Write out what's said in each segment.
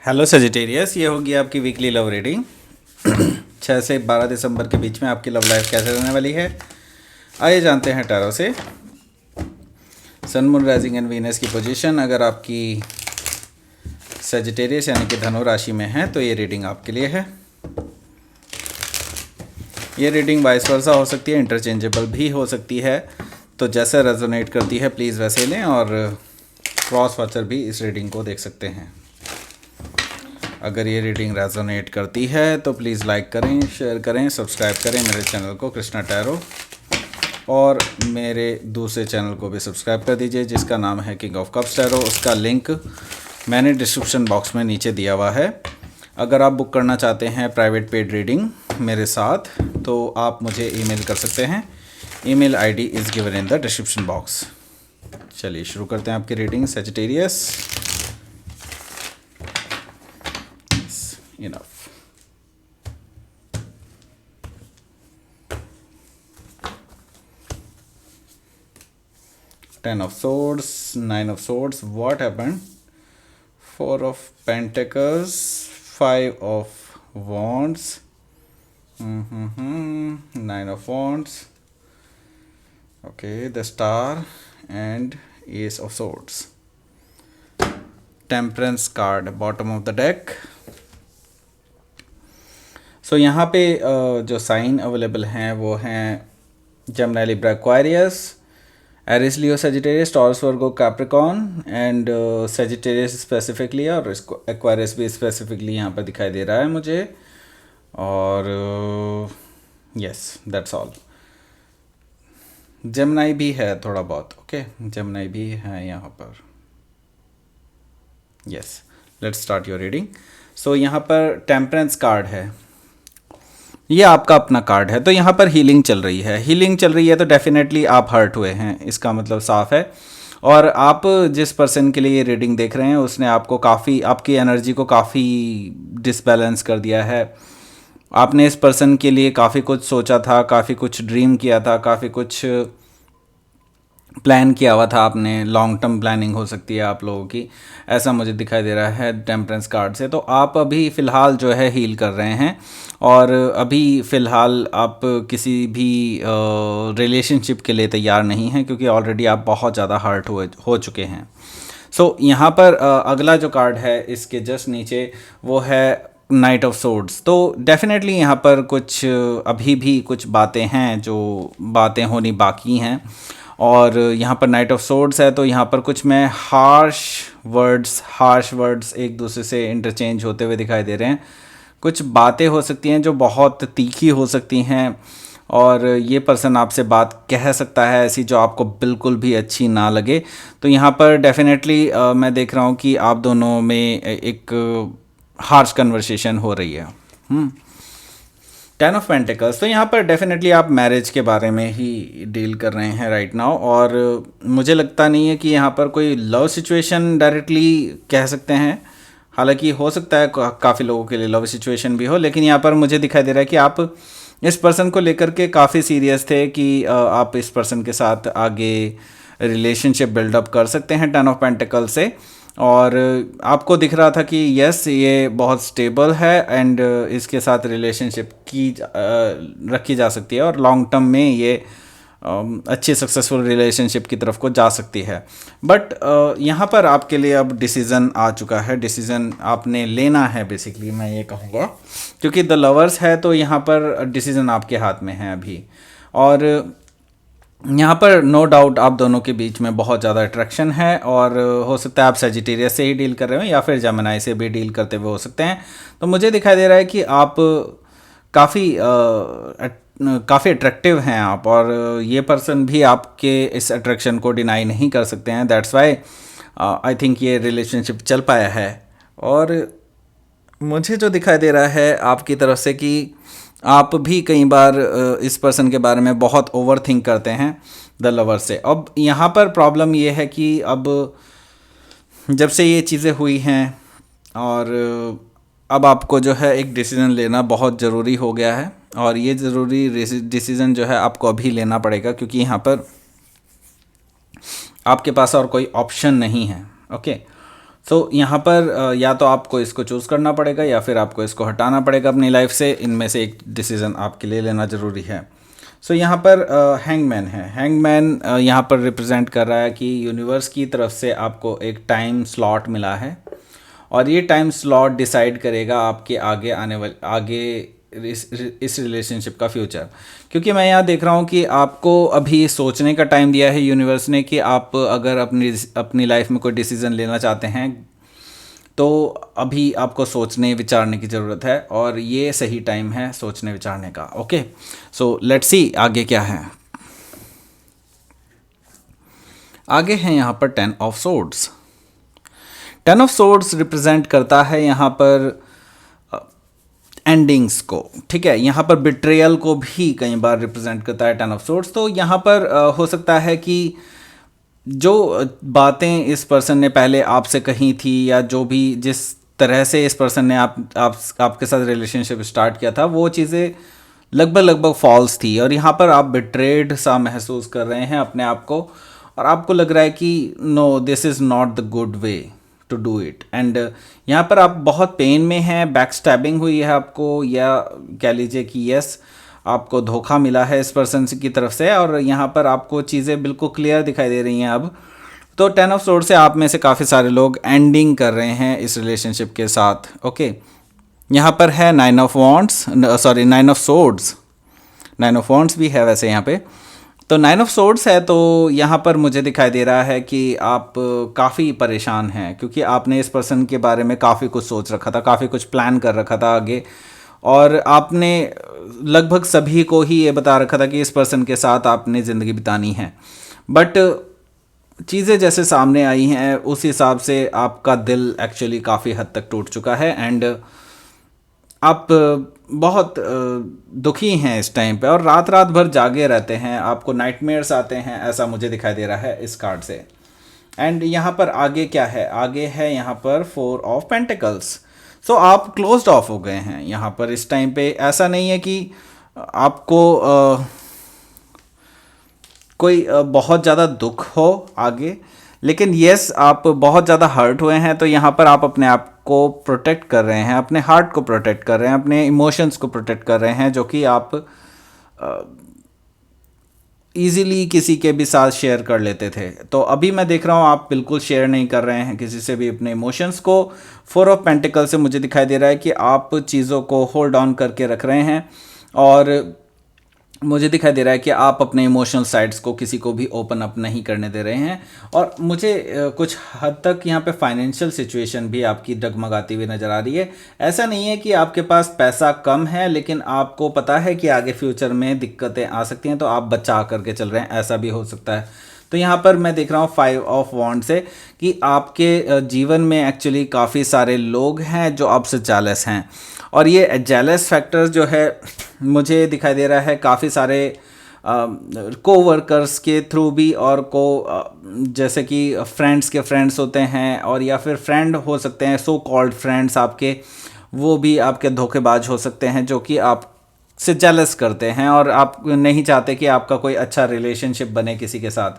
Hello Sagittarius, ये होगी आपकी वीकली लव रीडिंग 6 से 12 दिसंबर के बीच में आपकी लव लाइफ कैसे रहने वाली है। आइए जानते हैं टैरो से। सन, मून, राइजिंग एंड वीनस की पोजीशन अगर आपकी सजिटेरियस यानी कि धनु राशि में है तो ये रीडिंग आपके लिए है। ये रीडिंग वाइस वर्सा हो सकती है, इंटरचेंजेबल भी हो सकती है, तो जैसे रेजोनेट करती है प्लीज़ वैसे लें, और क्रॉस वॉचर भी इस रीडिंग को देख सकते हैं। अगर ये रीडिंग रेजोनेट करती है तो प्लीज़ लाइक करें, शेयर करें, सब्सक्राइब करें मेरे चैनल को कृष्णा टैरो, और मेरे दूसरे चैनल को भी सब्सक्राइब कर दीजिए जिसका नाम है किंग ऑफ कप्स टैरो। उसका लिंक मैंने डिस्क्रिप्शन बॉक्स में नीचे दिया हुआ है। अगर आप बुक करना चाहते हैं प्राइवेट पेड रीडिंग मेरे साथ तो आप मुझे ईमेल कर सकते हैं। Email ID is given in the description box. चलिए शुरू करते हैं आपकी reading Sagittarius. Enough. Ten of Swords, Nine of Swords. What happened? Four of Pentacles, Five of Wands, Nine of Wands. Okay, the Star and Ace of Swords. Temperance card, bottom of the deck. So यहाँ पे जो sign available हैं वो हैं Gemini, Libra, Aquarius, Aries, Leo, Sagittarius, Taurus, Virgo, Capricorn and Sagittarius specifically, और इसको Aquarius भी specifically यहाँ पर दिखाई दे रहा है मुझे। और यस दैट्स ऑल। जेमिनी भी है थोड़ा बहुत, ओके जेमिनी भी है यहाँ पर। Yes, let's start your reading. So यहाँ पर टेम्परेंस कार्ड है, ये आपका अपना कार्ड है। तो यहाँ पर हीलिंग चल रही है, हीलिंग चल रही है तो डेफिनेटली आप हर्ट हुए हैं, इसका मतलब साफ है। और आप जिस पर्सन के लिए ये रीडिंग देख रहे हैं उसने आपको काफ़ी, आपकी एनर्जी को काफ़ी डिसबैलेंस कर दिया है। आपने इस पर्सन के लिए काफ़ी कुछ सोचा था, काफ़ी कुछ ड्रीम किया था, काफ़ी कुछ प्लान किया हुआ था आपने, लॉन्ग टर्म प्लानिंग हो सकती है आप लोगों की, ऐसा मुझे दिखाई दे रहा है टेम्परेंस कार्ड से। तो आप अभी फ़िलहाल जो है हील कर रहे हैं, और अभी फ़िलहाल आप किसी भी रिलेशनशिप के लिए तैयार नहीं हैं क्योंकि ऑलरेडी आप बहुत ज़्यादा हर्ट हो चुके हैं। सो यहाँ पर अगला जो कार्ड है इसके जस्ट नीचे वो है नाइट ऑफ सोर्ड्स। तो डेफिनेटली यहाँ पर कुछ अभी भी कुछ बातें हैं जो बातें होनी बाकी हैं, और यहाँ पर नाइट ऑफ सोर्ड्स है तो यहाँ पर कुछ में हार्श वर्ड्स एक दूसरे से इंटरचेंज होते हुए दिखाई दे रहे हैं। कुछ बातें हो सकती हैं जो बहुत तीखी हो सकती हैं, और ये पर्सन आपसे बात कह सकता है ऐसी जो आपको बिल्कुल भी अच्छी ना लगे। तो यहाँ पर डेफिनेटली मैं देख रहा हूँ कि आप दोनों में एक हार्श कन्वर्सेशन हो रही है। टेन ऑफ पेंटिकल्स, तो यहाँ पर डेफिनेटली आप मैरिज के बारे में ही डील कर रहे हैं राइट नाउ, और मुझे लगता नहीं है कि यहाँ पर कोई लव सिचुएशन डायरेक्टली कह सकते हैं। हालांकि हो सकता है काफ़ी लोगों के लिए लव सिचुएशन भी हो, लेकिन यहाँ पर मुझे दिखाई दे रहा है कि आप इस पर्सन को लेकर के काफ़ी सीरियस थे कि आप इस पर्सन के साथ आगे रिलेशनशिप बिल्डअप कर सकते हैं टेन ऑफ पेंटिकल से। और आपको दिख रहा था कि यस ये बहुत स्टेबल है एंड इसके साथ रिलेशनशिप की रखी जा सकती है, और लॉन्ग टर्म में ये अच्छी सक्सेसफुल रिलेशनशिप की तरफ को जा सकती है। बट यहाँ पर आपके लिए अब डिसीज़न आ चुका है, डिसीज़न आपने लेना है बेसिकली, मैं ये कहूँगा, क्योंकि द लवर्स है तो यहाँ पर डिसीज़न आपके हाथ में है अभी। और यहाँ पर नो डाउट आप दोनों के बीच में बहुत ज़्यादा अट्रैक्शन है, और हो सकता है आप सजिटेरियस से ही डील कर रहे हो या फिर जेमिनी से भी डील करते हुए हो सकते हैं। तो मुझे दिखाई दे रहा है कि आप काफ़ी अट्रैक्टिव हैं आप, और ये पर्सन भी आपके इस अट्रैक्शन को डिनाई नहीं कर सकते हैं। दैट्स वाई आई थिंक ये रिलेशनशिप चल पाया है। और मुझे जो दिखाई दे रहा है आपकी तरफ से कि आप भी कई बार इस पर्सन के बारे में बहुत ओवर थिंक करते हैं द लवर से। अब यहाँ पर प्रॉब्लम ये है कि अब जब से ये चीज़ें हुई हैं, और अब आपको जो है एक डिसीज़न लेना बहुत ज़रूरी हो गया है, और ये ज़रूरी डिसीज़न जो है आपको अभी लेना पड़ेगा क्योंकि यहाँ पर आपके पास और कोई ऑप्शन नहीं है। ओके, यहाँ पर या तो आपको इसको चूज़ करना पड़ेगा या फिर आपको इसको हटाना पड़ेगा अपनी लाइफ से। इनमें से एक डिसीज़न आपके लिए लेना ज़रूरी है। यहाँ पर हैंगमैन है। हैंगमैन यहाँ पर रिप्रेजेंट कर रहा है कि यूनिवर्स की तरफ से आपको एक टाइम स्लॉट मिला है और ये टाइम स्लॉट डिसाइड करेगा आपके आगे आने वाले इस रिलेशनशिप का फ्यूचर। क्योंकि मैं यहाँ देख रहा हूँ कि आपको अभी सोचने का टाइम दिया है यूनिवर्स ने कि आप अगर अपनी लाइफ में कोई डिसीज़न लेना चाहते हैं तो अभी आपको सोचने विचारने की ज़रूरत है और ये सही टाइम है सोचने विचारने का। ओके, लेट्स सी आगे क्या है। आगे है यहाँ पर 10 of swords. 10 of swords represent करता है यहाँ पर एंडिंग्स को, ठीक है। यहाँ पर बिट्रेयल को भी कई बार रिप्रेजेंट करता है 10 ऑफ सोर्ड्स। तो यहाँ पर हो सकता है कि जो बातें इस पर्सन ने पहले आपसे कही थी या जो भी जिस तरह से इस पर्सन ने आपके साथ रिलेशनशिप स्टार्ट किया था वो चीज़ें लगभग फॉल्स थी और यहाँ पर आप बिट्रेड सा महसूस कर रहे हैं अपने आप को और आपको लग रहा है कि no, this is not the good way to do it. And यहाँ पर आप बहुत पेन में हैं, बैक स्टैबिंग हुई है आपको, या कह लीजिए कि यस, आपको धोखा मिला है इस पर्सन की तरफ से और यहाँ पर आपको चीज़ें बिल्कुल क्लियर दिखाई दे रही हैं अब। तो 10 ऑफ सोर्ड्स से आप में से काफ़ी सारे लोग एंडिंग कर रहे हैं इस रिलेशनशिप के साथ। ओके, यहाँ पर है 9 of wands, sorry 9 of swords. 9 of wands भी है वैसे यहाँ पे। तो 9 ऑफ सोर्ड्स है तो यहाँ पर मुझे दिखाई दे रहा है कि आप काफ़ी परेशान हैं क्योंकि आपने इस पर्सन के बारे में काफ़ी कुछ सोच रखा था, काफ़ी कुछ प्लान कर रखा था आगे और आपने लगभग सभी को ही ये बता रखा था कि इस पर्सन के साथ आपने ज़िंदगी बितानी है। बट चीज़ें जैसे सामने आई हैं उस हिसाब से आपका दिल एक्चुअली काफ़ी हद तक टूट चुका है एंड आप बहुत दुखी हैं इस टाइम पे और रात रात भर जागे रहते हैं, आपको नाइटमेयर्स आते हैं, ऐसा मुझे दिखाई दे रहा है इस कार्ड से। एंड यहाँ पर आगे क्या है, आगे है यहाँ पर 4 ऑफ पेंटिकल्स। आप क्लोज्ड ऑफ हो गए हैं यहाँ पर इस टाइम पे। ऐसा नहीं है कि आपको कोई बहुत ज़्यादा दुख हो आगे, लेकिन यस आप बहुत ज़्यादा हर्ट हुए हैं। तो यहाँ पर आप अपने आप को प्रोटेक्ट कर रहे हैं, अपने हार्ट को प्रोटेक्ट कर रहे हैं, अपने इमोशंस को प्रोटेक्ट कर रहे हैं जो कि आप ईज़िली किसी के भी साथ शेयर कर लेते थे। तो अभी मैं देख रहा हूँ आप बिल्कुल शेयर नहीं कर रहे हैं किसी से भी अपने इमोशंस को। 4 ऑफ पेंटिकल से मुझे दिखाई दे रहा है कि आप चीज़ों को होल्ड ऑन करके रख रहे हैं और मुझे दिखाई दे रहा है कि आप अपने इमोशनल साइड्स को किसी को भी ओपन अप नहीं करने दे रहे हैं। और मुझे कुछ हद तक यहाँ पे फाइनेंशियल सिचुएशन भी आपकी डगमगाती हुई नज़र आ रही है। ऐसा नहीं है कि आपके पास पैसा कम है, लेकिन आपको पता है कि आगे फ्यूचर में दिक्कतें आ सकती हैं तो आप बचा करके चल रहे हैं, ऐसा भी हो सकता है। तो यहाँ पर मैं देख रहा हूँ 5 ऑफ वॉन्ड से कि आपके जीवन में एक्चुअली काफ़ी सारे लोग हैं जो आपसे जेलस हैं और ये जेलस फैक्टर जो है मुझे दिखाई दे रहा है काफ़ी सारे कोवर्कर्स के थ्रू भी और जैसे कि फ्रेंड्स के फ्रेंड्स होते हैं और या फिर फ्रेंड हो सकते हैं, सो कॉल्ड फ्रेंड्स आपके, वो भी आपके धोखेबाज हो सकते हैं जो कि आप से जेलस करते हैं और आप नहीं चाहते कि आपका कोई अच्छा रिलेशनशिप बने किसी के साथ।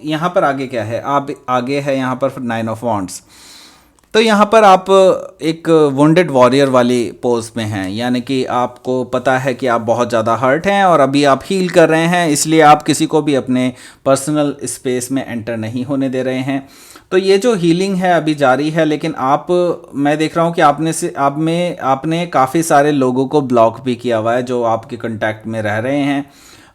यहाँ पर आगे क्या है, आप आगे है यहाँ पर 9 ऑफ वॉन्ड्स। तो यहाँ पर आप एक वुंडेड वॉरियर वाली पोज में हैं, यानी कि आपको पता है कि आप बहुत ज़्यादा हर्ट हैं और अभी आप हील कर रहे हैं, इसलिए आप किसी को भी अपने पर्सनल स्पेस में एंटर नहीं होने दे रहे हैं। तो ये जो हीलिंग है अभी जारी है, लेकिन मैं देख रहा हूँ कि आपने काफ़ी सारे लोगों को ब्लॉक भी किया हुआ है जो आपके कांटेक्ट में रह रहे हैं।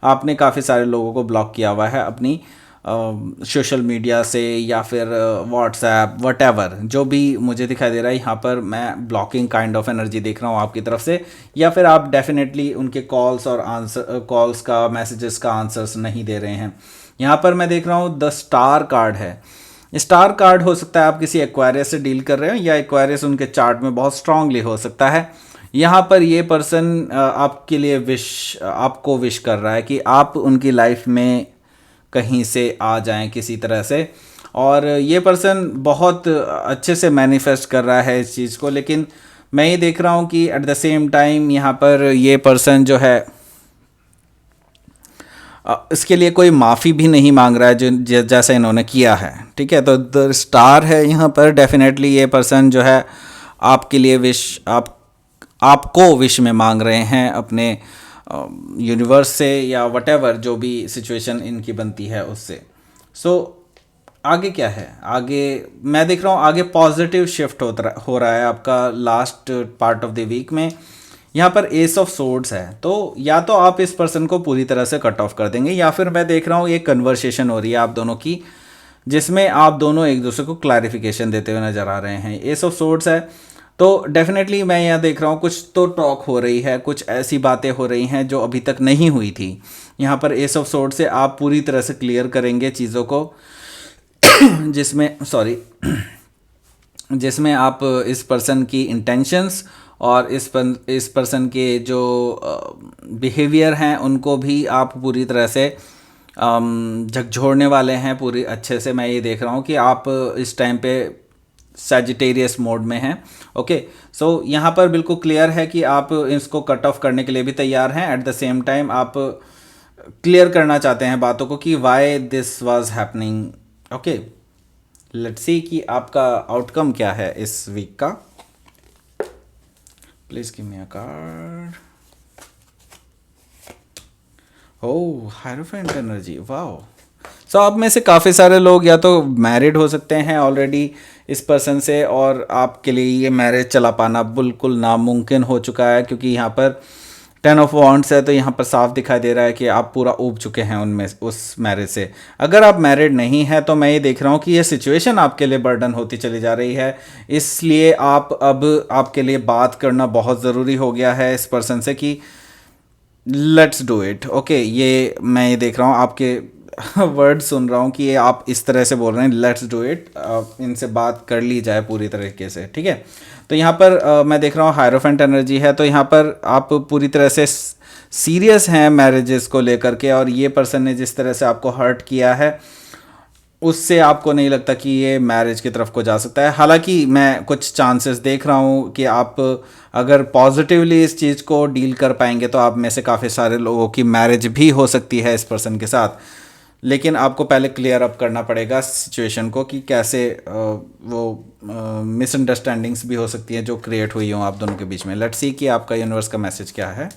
आपने काफ़ी सारे लोगों को ब्लॉक किया हुआ है अपनी सोशल मीडिया से या फिर व्हाट्सएप वटेवर, जो भी मुझे दिखाई दे रहा है यहाँ पर मैं ब्लॉकिंग काइंड ऑफ एनर्जी देख रहा हूँ आपकी तरफ से, या फिर आप डेफिनेटली उनके कॉल्स का मैसेजेस का आंसर्स नहीं दे रहे हैं। यहाँ पर मैं देख रहा हूँ द स्टार कार्ड है। स्टार कार्ड हो सकता है आप किसी एक्वायरियस से डील कर रहे हो या एक्वायरियस उनके चार्ट में बहुत स्ट्रांगली हो सकता है। यहाँ पर ये पर्सन आपके लिए आपको विश कर रहा है कि आप उनकी लाइफ में कहीं से आ जाएं किसी तरह से, और ये पर्सन बहुत अच्छे से मैनिफेस्ट कर रहा है इस चीज़ को। लेकिन मैं ये देख रहा हूँ कि एट द सेम टाइम यहाँ पर ये पर्सन जो है इसके लिए कोई माफ़ी भी नहीं मांग रहा है जैसा इन्होंने किया है, ठीक है। तो द स्टार है यहाँ पर, डेफिनेटली ये पर्सन जो है आपके लिए आपको विश में मांग रहे हैं अपने यूनिवर्स से या वटेवर जो भी सिचुएशन इनकी बनती है उससे। सो आगे क्या है, आगे मैं देख रहा हूँ आगे पॉजिटिव शिफ्ट हो रहा है आपका last part of the week में। यहाँ पर एस ऑफ सोर्ड्स है, तो या तो आप इस पर्सन को पूरी तरह से कट ऑफ कर देंगे या फिर मैं देख रहा हूँ एक कन्वर्सेशन हो रही है आप दोनों की, जिसमें आप दोनों एक दूसरे को क्लैरिफिकेशन देते हुए नज़र आ रहे हैं। एस ऑफ सोर्ड्स है तो डेफिनेटली मैं यहाँ देख रहा हूँ कुछ तो टॉक हो रही है, कुछ ऐसी बातें हो रही हैं जो अभी तक नहीं हुई थी। यहाँ पर एस ऑफ सोर्ड्स से आप पूरी तरह से क्लियर करेंगे चीज़ों को जिसमें आप इस पर्सन की इंटेंशंस और इस पर्सन के जो बिहेवियर हैं उनको भी आप पूरी तरह से झकझोरने वाले हैं पूरी अच्छे से। मैं ये देख रहा हूँ कि आप इस टाइम पे सैजिटेरियस मोड में हैं। ओके, सो यहाँ पर बिल्कुल क्लियर है कि आप इसको कट ऑफ करने के लिए भी तैयार हैं। एट द सेम टाइम आप क्लियर करना चाहते हैं बातों को कि why this was happening. Okay, let's see कि आपका आउटकम क्या है इस वीक का। Please give me a card. Oh, hierophant energy, wow. So आप में से काफ़ी सारे लोग या तो मैरिड हो सकते हैं ऑलरेडी इस पर्सन से, और आपके लिए ये मैरिज चला पाना बिल्कुल नामुमकिन हो चुका है क्योंकि यहाँ पर 10 ऑफ वॉन्ड्स है। तो यहाँ पर साफ दिखाई दे रहा है कि आप पूरा ऊब चुके हैं उनमें उस मैरिज से। अगर आप मैरिड नहीं हैं तो मैं ये देख रहा हूँ कि ये सिचुएशन आपके लिए बर्डन होती चली जा रही है, इसलिए आपके लिए बात करना बहुत ज़रूरी हो गया है इस पर्सन से कि लेट्स डू इट। ओके, ये मैं ये देख रहा हूँ आपके वर्ड सुन रहा हूँ कि ये आप इस तरह से बोल रहे हैं लेट्स डू इट, इनसे बात कर ली जाए पूरी तरीके से, ठीक है। तो यहाँ पर मैं देख रहा हूँ हायरोफेंट एनर्जी है, तो यहाँ पर आप पूरी तरह से सीरियस हैं मैरिजेस को लेकर के, और ये पर्सन ने जिस तरह से आपको हर्ट किया है उससे आपको नहीं लगता कि ये मैरिज की तरफ को जा सकता है। हालांकि मैं कुछ चांसेस देख रहा हूँ कि आप अगर पॉजिटिवली इस चीज़ को डील कर पाएंगे तो आप में से काफ़ी सारे लोगों की मैरिज भी हो सकती है इस पर्सन के साथ। लेकिन आपको पहले क्लियर अप करना पड़ेगा सिचुएशन को कि कैसे वो मिसअंडरस्टैंडिंग्स भी हो सकती हैं जो क्रिएट हुई हों आप दोनों के बीच में। लेट्स सी कि आपका यूनिवर्स का मैसेज क्या है।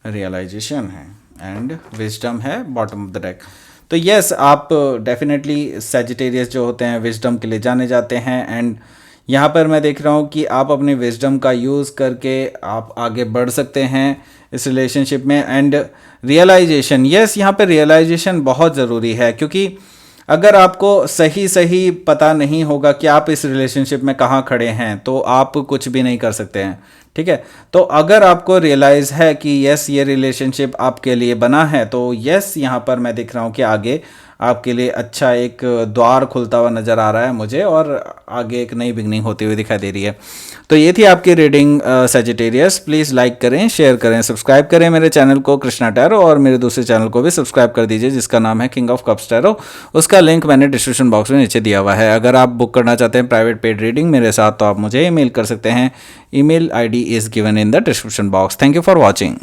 रियलाइजेशन है एंड विजडम है बॉटम ऑफ द डेक। तो यस, आप डेफिनेटली सैजिटेरियस जो होते हैं विजडम के लिए जाने जाते हैं, एंड यहाँ पर मैं देख रहा हूँ कि आप अपने विजडम का यूज़ करके आप आगे बढ़ सकते हैं इस रिलेशनशिप में। एंड रियलाइजेशन, यस, यहाँ पे रियलाइजेशन बहुत ज़रूरी है क्योंकि अगर आपको सही पता नहीं होगा कि आप इस रिलेशनशिप में कहाँ खड़े हैं तो आप कुछ भी नहीं कर सकते हैं, ठीक है। तो अगर आपको रियलाइज़ है कि यस ये रिलेशनशिप आपके लिए बना है तो यस यहाँ पर मैं देख रहा हूँ कि आगे आपके लिए अच्छा एक द्वार खुलता हुआ नज़र आ रहा है मुझे, और आगे एक नई बिगनिंग होती हुई दिखाई दे रही है। तो ये थी आपकी रीडिंग सैजिटेरियस। प्लीज़ लाइक करें, शेयर करें, सब्सक्राइब करें मेरे चैनल को कृष्णा टैरो, और मेरे दूसरे चैनल को भी सब्सक्राइब कर दीजिए जिसका नाम है किंग ऑफ कप्स टैरो। उसका लिंक मैंने डिस्क्रिप्शन बॉक्स में नीचे दिया हुआ है। अगर आप बुक करना चाहते हैं प्राइवेट पेड रीडिंग मेरे साथ तो आप मुझे ईमेल कर सकते हैं। Email ID is given in the description box. Thank you for watching.